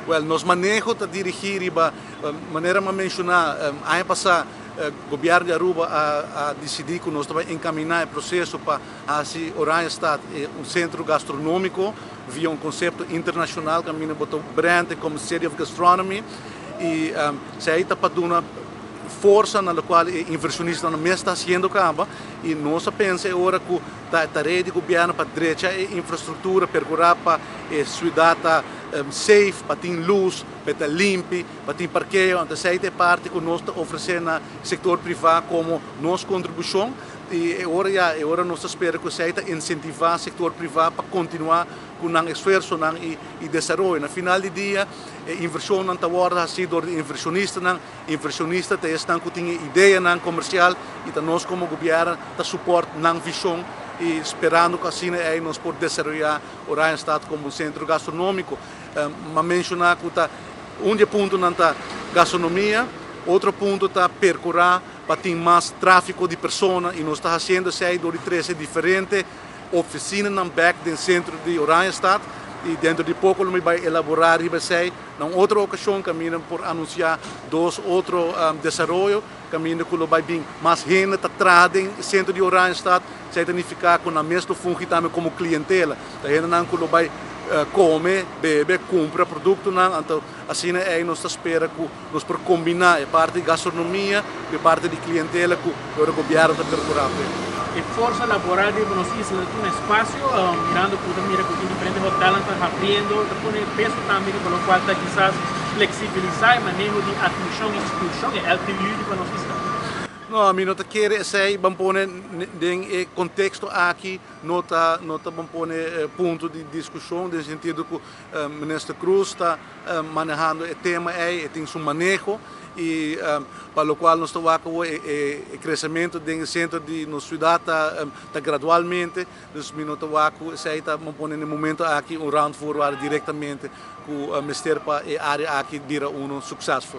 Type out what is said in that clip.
Well, nos manejo está dirigir iba maneira de mencionar ano passado o governo de Aruba a decidir que nós vamos encaminhar o processo para assim Oranjestad um centro gastronômico via um conceito internacional que a minha botou brand como City of Gastronomy e se aí está para dar força na qual inversionista não está fazendo camba e nós pensa agora que a rede de governo para direita e infraestrutura percorrer para a cidade safe, para ter luz, para ter limpo, para ter parqueio, então essa é parte que nós oferecemos no setor privado como nossa contribuição e agora nós esperamos que seja incentivar o setor privado para continuar com o esforço e desenvolvimento. No final do dia, a inversão não está agora assim do inversionista estão com ideia comercial e nós como governo está suporte na visão e esperando que assim nós podemos desenvolver Oranjestad como um centro gastronômico. Mas mencionar que ponto não está gastronomia, outro ponto está percorrer para ter mais tráfego de pessoas e nós estamos fazendo 6 ou 13 diferentes oficinas no back do centro de Oranjestad e dentro de pouco nós vamos elaborar e vai na outra ocasião caminho por anunciar 2 outros desenvolvimentos caminho que vai vir mais gente está no centro de Oranjestad significa que na mesma função também como clientela a gente não vai come, bebe, compra produto então assim nós espera que nós por combinar a parte de gastronomia e a parte de clientela que o governo está procurando. E força laboral de Buenos Aires um espaço mirando por mira que diferentes hotéis estão abrindo, põe peso também pelo qual está quizás flexibilizar o manejo de admissão e expulsão é o LTU de Buenos Aires. Não, a mim não quer sei vamos pôr em contexto aqui não vamos pôr ponto de discussão no sentido que o ministro Cruz está manejando o tema tem seu manejo e para o qual nós estamos com o crescimento do centro de nossa cidade está gradualmente nós vamos pôr no momento aqui round forward diretamente com o ministério para a área aqui vira sucesso.